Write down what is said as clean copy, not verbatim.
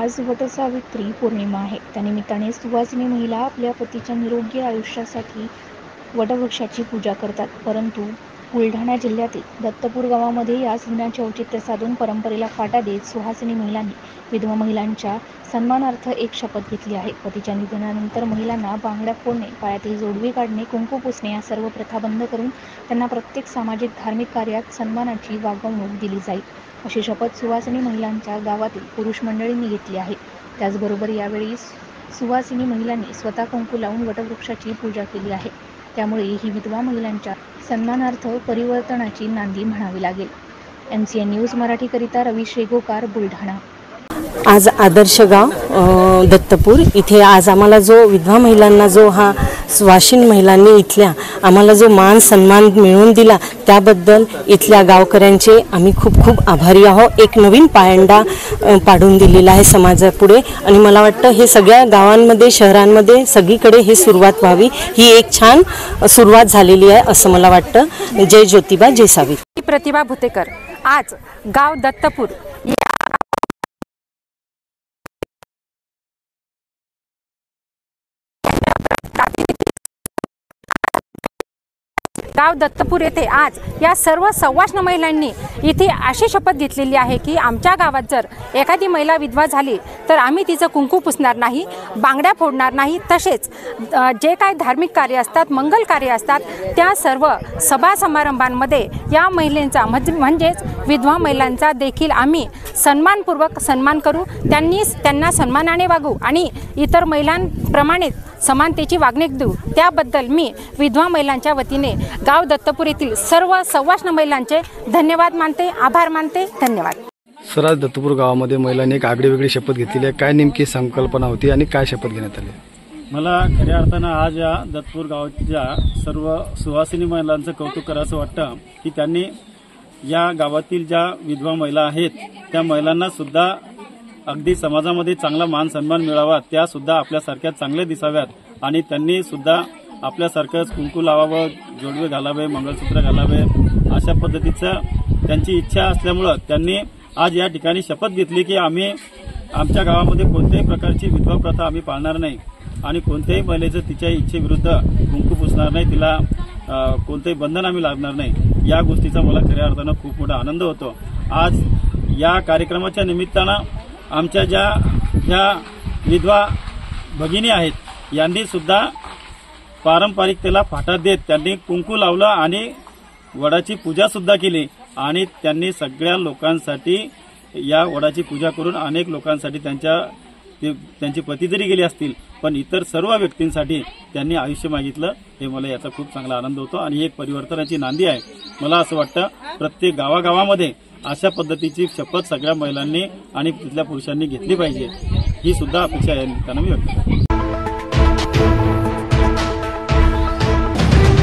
आज वटसावित्री पौर्णिमा आहे। त्यानिमित्ताने सुवासिनी महिला आपल्या पतीच्या निरोगी आयुष्यासाठी वटवृक्षाची पूजा करतात। परंतु बुलढाणा जिल्ह्यातील दत्तपूर गावामध्ये याच दिनाचे औचित्य साधून परंपरेला फाटा देत सुहासिनी महिलांनी विधवा महिलांच्या सन्मानार्थ एक शपथ घेतली आहे। पतीच्या निधनानंतर महिलांना बांगड्या फोडणे, पायातील जोडवी काढणे, कुंकू पुसणे या सर्व प्रथा बंद करून त्यांना प्रत्येक सामाजिक धार्मिक कार्यात सन्मानाची वागणूक दिली जाईल, अशी शपथ सुवासिनी महिलांच्या गावातील पुरुष मंडळींनी घेतली आहे। त्याचबरोबर यावेळी सुवासिनी महिलांनी स्वतः कुंकू लावून वटवृक्षाची पूजा केली आहे। त्यामुळे ही विधवा महिलांच्या सन्मानार्थ परिवर्तनाची नांदी म्हणावी लागेल। MCN न्यूज मराठीकरिता रवी शेगोकार, बुलढाणा। आज आदर्श गाव दत्तपूर इथे आज आम्हाला जो विधवा महिलांना जो हा सुवासिनी महिलांनी इथल्या आम्हाला जो मान सन्मान मिळवून दिला त्याबद्दल इथल्या गावकऱ्यांचे आम्ही खूप खूप आभारी आहोत। एक नवीन पायंडा पाडून दिलेला आहे समाजापुढे आणि मला वाटतं हे सगळ्या गावांमध्ये शहरांमध्ये सगळीकडे हे सुरुवात व्हावी, ही एक छान सुरुवात झालेली आहे असं मला वाटतं। जय ज्योतिबा जय सावित्री। प्रतिभा भुतेकर। आज गाव दत्तपूर गाव दत्तपूर येथे आज या सर्व सवाष्ण महिलांनी इथे अशी शपथ घेतलेली आहे की आमच्या गावात जर एखादी महिला विधवा झाली तर आम्ही तिचं कुंकू पुसणार नाही, बांगड्या फोडणार नाही, तसेच जे काही धार्मिक कार्य असतात, मंगल कार्य असतात त्या सर्व सभा समारंभांमध्ये या महिलांचा म्हणजेच विधवा महिलांचा देखील आम्ही सन्मानपूर्वक सन्मान करू, त्यांना सन्मानाने वागू आणि इतर महिलांप्रमाणेच समानतेची वागणूक देऊ। त्याबद्दल मी विधवा महिलांच्या वतीने गाव दत्तपूर येथील सर्व सवाष्ण महिलांचे धन्यवाद मानते, आभार मानते। धन्यवाद। सर, आज दत्तपूर गावामध्ये महिलांनी एक आगळीवेगळी शपथ घेतली आहे, काय नेमकी संकल्पना होती आणि काय शपथ घेण्यात आली? मला खऱ्या अर्थानं आज या दत्तपूर गावाच्या सर्व सुवासिनी महिलांचं कौतुक करायचं वाटतं की त्यांनी या गावातील ज्या विधवा महिला आहेत त्या महिलांना सुद्धा अगदी समाजामध्ये चांगला मान सन्मान मिळावा, त्या सुद्धा आपल्यासारख्या चांगल्या दिसाव्यात आणि त्यांनी सुद्धा आपल्यासारखंच कुंकू लावावं, जोडवे घालावे, मंगळसूत्र घालावे अशा पद्धतीचं त्यांची इच्छा असल्यामुळं त्यांनी आज या ठिकाणी शपथ घेतली की आम्ही आमच्या गावामध्ये कोणत्याही प्रकारची विधवा प्रथा आम्ही पाळणार नाही आणि कोणत्याही महिलेचं तिच्या इच्छेविरुद्ध कुंकू पुसणार नाही, तिला कोणतेही बंधन आम्ही लादणार नाही। या गोष्टीचा मला खऱ्या अर्थानं खूप मोठा आनंद होतो। आज या कार्यक्रमाच्या निमित्तानं आमच्या ज्या विधवा भगिनी आहेत यांनी सुद्धा पारंपरिकतेला फाटा देत त्यांनी कुंकू लावलं आणि वडाची पूजा सुद्धा केली आणि त्यांनी सगळ्या लोकांसाठी या वडाची पूजा करून अनेक लोकांसाठी त्यांची पती जरी गेली असतील पण इतर सर्व व्यक्तींसाठी त्यांनी आयुष्य मागितलं, हे मला याचा खूप चांगला आनंद होतो आणि ही एक परिवर्तनाची नांदी आहे। मला असं वाटतं प्रत्येक गावागावामध्ये अशा पद्धतीची शपथ सगळ्या महिलांनी आणि तिथल्या पुरुषांनी घेतली पाहिजे, ही सुद्धा अपेक्षा या निमित्तानं मी व्यक्त करतो।